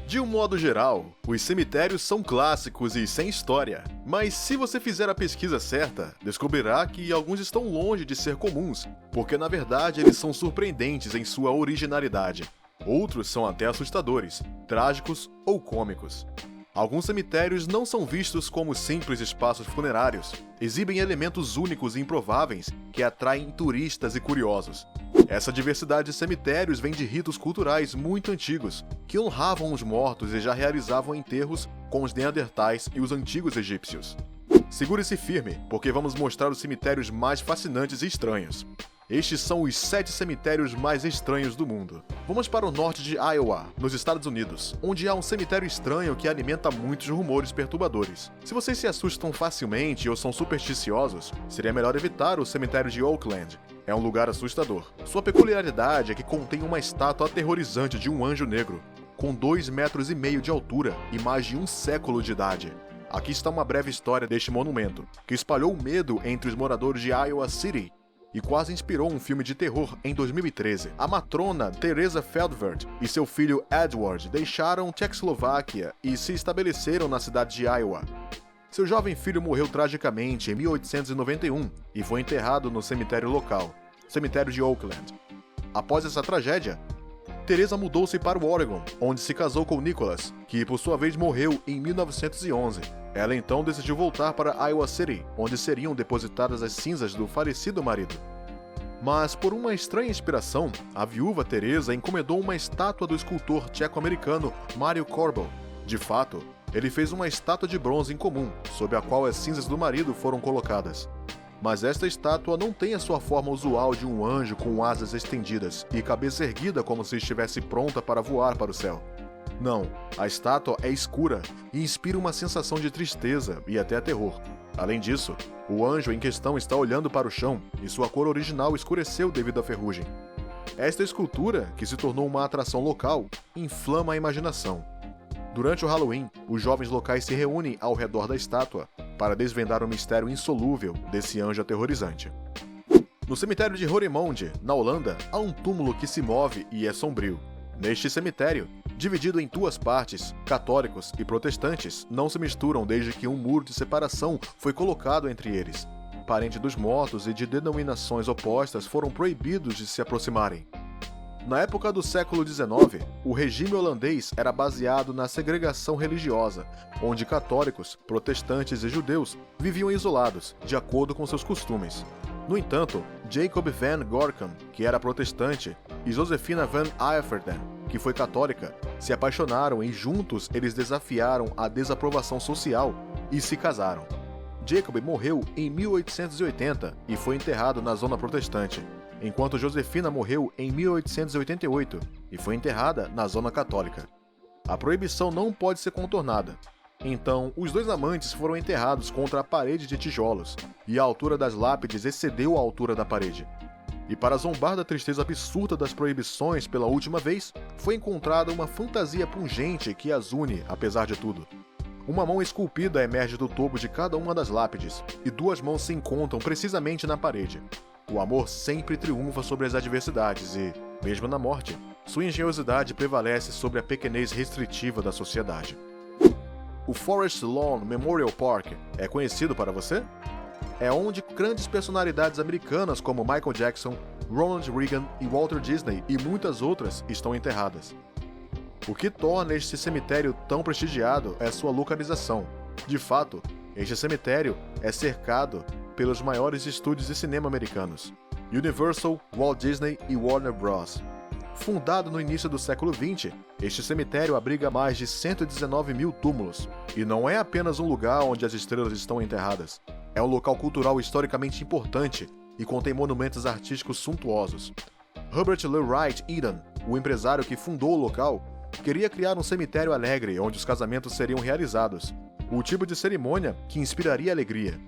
De um modo geral, os cemitérios são clássicos e sem história, mas se você fizer a pesquisa certa, descobrirá que alguns estão longe de ser comuns, porque na verdade eles são surpreendentes em sua originalidade. Outros são até assustadores, trágicos ou cômicos. Alguns cemitérios não são vistos como simples espaços funerários, exibem elementos únicos e improváveis que atraem turistas e curiosos. Essa diversidade de cemitérios vem de ritos culturais muito antigos, que honravam os mortos e já realizavam enterros com os neandertais e os antigos egípcios. Segure-se firme, porque vamos mostrar os cemitérios mais fascinantes e estranhos. Estes são os 7 cemitérios mais estranhos do mundo. Vamos para o norte de Iowa, nos Estados Unidos, onde há um cemitério estranho que alimenta muitos rumores perturbadores. Se vocês se assustam facilmente ou são supersticiosos, seria melhor evitar o cemitério de Oakland. É um lugar assustador. Sua peculiaridade é que contém uma estátua aterrorizante de um anjo negro, com 2,5 metros de altura e mais de um século de idade. Aqui está uma breve história deste monumento, que espalhou medo entre os moradores de Iowa City e quase inspirou um filme de terror em 2013. A matrona Teresa Feldwert e seu filho Edward deixaram Tchecoslováquia e se estabeleceram na cidade de Iowa. Seu jovem filho morreu tragicamente em 1891 e foi enterrado no cemitério local, cemitério de Oakland. Após essa tragédia, Teresa mudou-se para o Oregon, onde se casou com Nicholas, que por sua vez morreu em 1911. Ela então decidiu voltar para Iowa City, onde seriam depositadas as cinzas do falecido marido. Mas, por uma estranha inspiração, a viúva Teresa encomendou uma estátua do escultor tcheco-americano Mario Korbel. De fato, ele fez uma estátua de bronze incomum, sob a qual as cinzas do marido foram colocadas. Mas esta estátua não tem a sua forma usual de um anjo com asas estendidas e cabeça erguida como se estivesse pronta para voar para o céu. Não, a estátua é escura e inspira uma sensação de tristeza e até terror. Além disso, o anjo em questão está olhando para o chão e sua cor original escureceu devido à ferrugem. Esta escultura, que se tornou uma atração local, inflama a imaginação. Durante o Halloween, os jovens locais se reúnem ao redor da estátua para desvendar o mistério insolúvel desse anjo aterrorizante. No cemitério de Roermond, na Holanda, há um túmulo que se move e é sombrio. Neste cemitério, dividido em 2 partes, católicos e protestantes não se misturam desde que um muro de separação foi colocado entre eles. Parentes dos mortos e de denominações opostas foram proibidos de se aproximarem. Na época do século XIX, o regime holandês era baseado na segregação religiosa, onde católicos, protestantes e judeus viviam isolados, de acordo com seus costumes. No entanto, Jacob van Gorkum, que era protestante, e Josefina van Averden, que foi católica, se apaixonaram e juntos eles desafiaram a desaprovação social e se casaram. Jacob morreu em 1880 e foi enterrado na zona protestante, enquanto Josefina morreu em 1888 e foi enterrada na zona católica. A proibição não pode ser contornada. Então, os 2 amantes foram enterrados contra a parede de tijolos, e a altura das lápides excedeu a altura da parede. E para zombar da tristeza absurda das proibições pela última vez, foi encontrada uma fantasia pungente que as une, apesar de tudo. Uma mão esculpida emerge do topo de cada uma das lápides, e 2 mãos se encontram precisamente na parede. O amor sempre triunfa sobre as adversidades e, mesmo na morte, sua engenhosidade prevalece sobre a pequenez restritiva da sociedade. O Forest Lawn Memorial Park é conhecido para você? É onde grandes personalidades americanas como Michael Jackson, Ronald Reagan e Walter Disney e muitas outras estão enterradas. O que torna este cemitério tão prestigiado é sua localização. De fato, este cemitério é cercado pelos maiores estúdios de cinema americanos: Universal, Walt Disney e Warner Bros. Fundado no início do século XX, este cemitério abriga mais de 119 mil túmulos. E não é apenas um lugar onde as estrelas estão enterradas. É um local cultural historicamente importante e contém monumentos artísticos suntuosos. Herbert Lee Wright Eden, o empresário que fundou o local, queria criar um cemitério alegre onde os casamentos seriam realizados. O tipo de cerimônia que inspiraria alegria.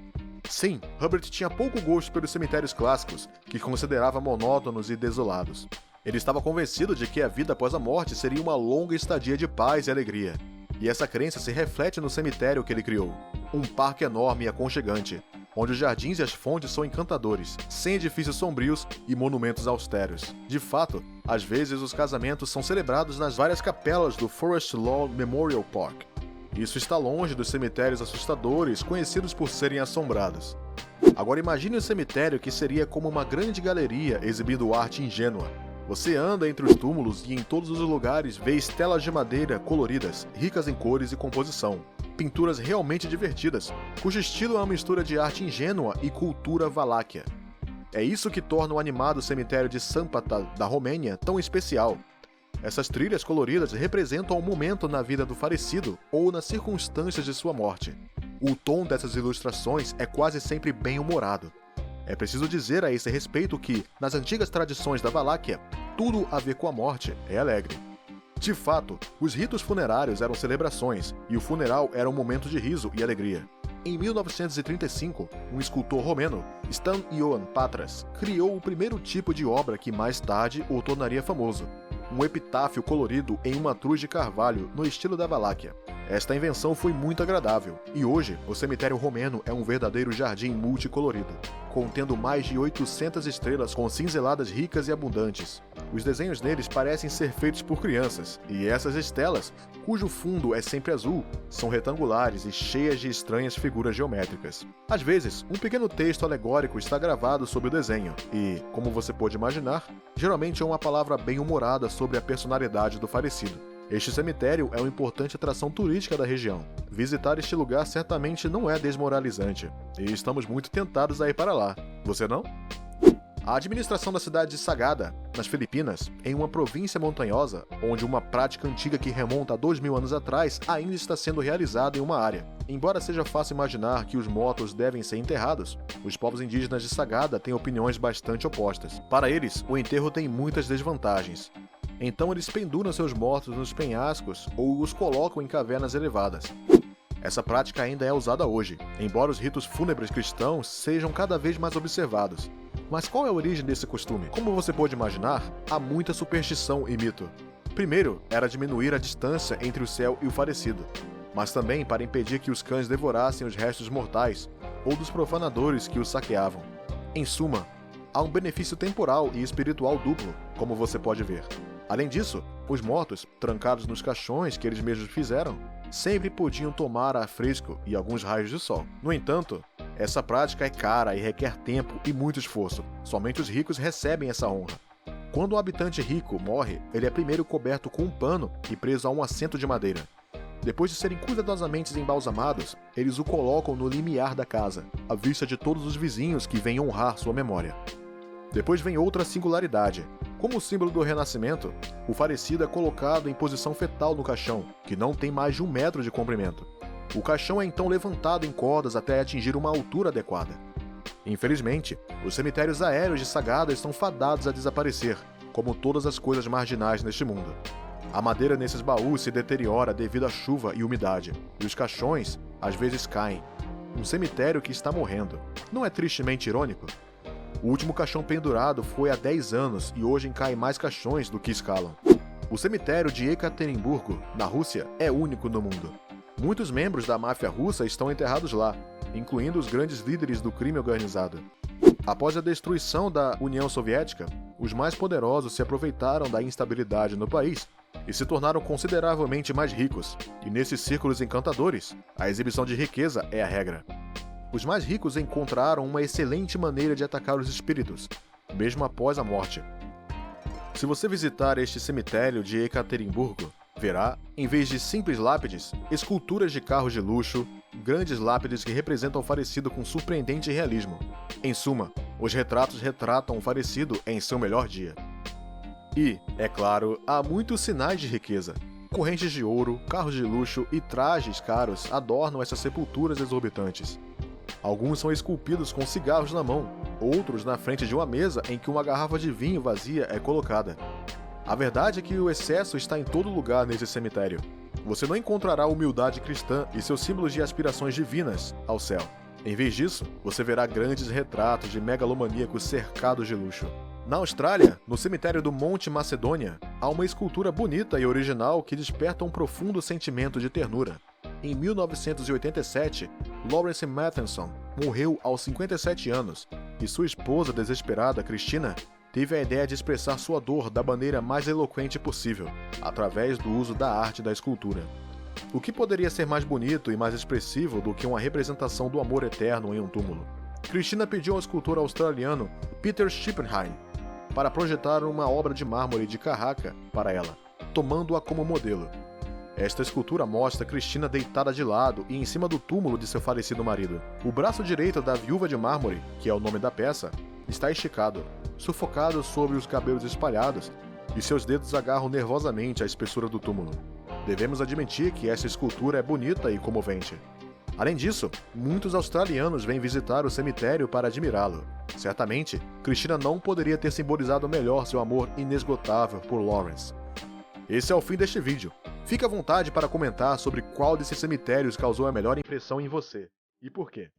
Sim, Herbert tinha pouco gosto pelos cemitérios clássicos, que considerava monótonos e desolados. Ele estava convencido de que a vida após a morte seria uma longa estadia de paz e alegria. E essa crença se reflete no cemitério que ele criou. Um parque enorme e aconchegante, onde os jardins e as fontes são encantadores, sem edifícios sombrios e monumentos austeros. De fato, às vezes os casamentos são celebrados nas várias capelas do Forest Lawn Memorial Park. Isso está longe dos cemitérios assustadores, conhecidos por serem assombrados. Agora imagine um cemitério que seria como uma grande galeria exibindo arte ingênua. Você anda entre os túmulos e em todos os lugares vê estelas de madeira coloridas, ricas em cores e composição. Pinturas realmente divertidas, cujo estilo é uma mistura de arte ingênua e cultura valáquia. É isso que torna o animado cemitério de Sampata, da Romênia, tão especial. Essas trilhas coloridas representam um momento na vida do falecido ou nas circunstâncias de sua morte. O tom dessas ilustrações é quase sempre bem-humorado. É preciso dizer a esse respeito que, nas antigas tradições da Valáquia, tudo a ver com a morte é alegre. De fato, os ritos funerários eram celebrações, e o funeral era um momento de riso e alegria. Em 1935, um escultor romeno, Stan Ioan Patras, criou o primeiro tipo de obra que mais tarde o tornaria famoso, um epitáfio colorido em uma cruz de carvalho no estilo da Valáquia. Esta invenção foi muito agradável, e hoje o cemitério romeno é um verdadeiro jardim multicolorido, contendo mais de 800 estrelas com cinzeladas ricas e abundantes. Os desenhos neles parecem ser feitos por crianças, e essas estelas, cujo fundo é sempre azul, são retangulares e cheias de estranhas figuras geométricas. Às vezes, um pequeno texto alegórico está gravado sobre o desenho, e, como você pode imaginar, geralmente é uma palavra bem-humorada sobre a personalidade do falecido. Este cemitério é uma importante atração turística da região. Visitar este lugar certamente não é desmoralizante, e estamos muito tentados a ir para lá. Você não? A administração da cidade de Sagada, nas Filipinas, em uma província montanhosa, onde uma prática antiga que remonta a 2000 anos atrás ainda está sendo realizada em uma área. Embora seja fácil imaginar que os mortos devem ser enterrados, os povos indígenas de Sagada têm opiniões bastante opostas. Para eles, o enterro tem muitas desvantagens. Então eles penduram seus mortos nos penhascos ou os colocam em cavernas elevadas. Essa prática ainda é usada hoje, embora os ritos fúnebres cristãos sejam cada vez mais observados. Mas qual é a origem desse costume? Como você pode imaginar, há muita superstição e mito. Primeiro, era diminuir a distância entre o céu e o falecido, mas também para impedir que os cães devorassem os restos mortais ou dos profanadores que os saqueavam. Em suma, há um benefício temporal e espiritual duplo, como você pode ver. Além disso, os mortos, trancados nos caixões que eles mesmos fizeram, sempre podiam tomar ar fresco e alguns raios de sol. No entanto, essa prática é cara e requer tempo e muito esforço. Somente os ricos recebem essa honra. Quando um habitante rico morre, ele é primeiro coberto com um pano e preso a um assento de madeira. Depois de serem cuidadosamente embalsamados, eles o colocam no limiar da casa, à vista de todos os vizinhos que vêm honrar sua memória. Depois vem outra singularidade. Como símbolo do renascimento, o falecido é colocado em posição fetal no caixão, que não tem mais de 1 metro de comprimento. O caixão é então levantado em cordas até atingir uma altura adequada. Infelizmente, os cemitérios aéreos de Sagada estão fadados a desaparecer, como todas as coisas marginais neste mundo. A madeira nesses baús se deteriora devido à chuva e umidade, e os caixões, às vezes, caem. Um cemitério que está morrendo. Não é tristemente irônico? O último caixão pendurado foi há 10 anos e hoje caem mais caixões do que escalam. O cemitério de Ekaterimburgo, na Rússia, é único no mundo. Muitos membros da máfia russa estão enterrados lá, incluindo os grandes líderes do crime organizado. Após a destruição da União Soviética, os mais poderosos se aproveitaram da instabilidade no país e se tornaram consideravelmente mais ricos, e nesses círculos encantadores, a exibição de riqueza é a regra. Os mais ricos encontraram uma excelente maneira de atacar os espíritos, mesmo após a morte. Se você visitar este cemitério de Ekaterimburgo, verá, em vez de simples lápides, esculturas de carros de luxo, grandes lápides que representam o falecido com surpreendente realismo. Em suma, os retratos retratam o falecido em seu melhor dia. E, é claro, há muitos sinais de riqueza. Correntes de ouro, carros de luxo e trajes caros adornam essas sepulturas exorbitantes. Alguns são esculpidos com cigarros na mão, outros na frente de uma mesa em que uma garrafa de vinho vazia é colocada. A verdade é que o excesso está em todo lugar nesse cemitério. Você não encontrará humildade cristã e seus símbolos de aspirações divinas ao céu. Em vez disso, você verá grandes retratos de megalomaníacos cercados de luxo. Na Austrália, no cemitério do Monte Macedônia, há uma escultura bonita e original que desperta um profundo sentimento de ternura. Em 1987, Lawrence Matheson, morreu aos 57 anos, e sua esposa desesperada, Cristina, teve a ideia de expressar sua dor da maneira mais eloquente possível, através do uso da arte da escultura. O que poderia ser mais bonito e mais expressivo do que uma representação do amor eterno em um túmulo? Cristina pediu ao escultor australiano Peter Schippenheim para projetar uma obra de mármore de Carraca para ela, tomando-a como modelo. Esta escultura mostra Cristina deitada de lado e em cima do túmulo de seu falecido marido. O braço direito da viúva de mármore, que é o nome da peça, está esticado, sufocado sobre os cabelos espalhados, e seus dedos agarram nervosamente a espessura do túmulo. Devemos admitir que essa escultura é bonita e comovente. Além disso, muitos australianos vêm visitar o cemitério para admirá-lo. Certamente, Cristina não poderia ter simbolizado melhor seu amor inesgotável por Lawrence. Esse é o fim deste vídeo. Fique à vontade para comentar sobre qual desses cemitérios causou a melhor impressão em você, e por quê.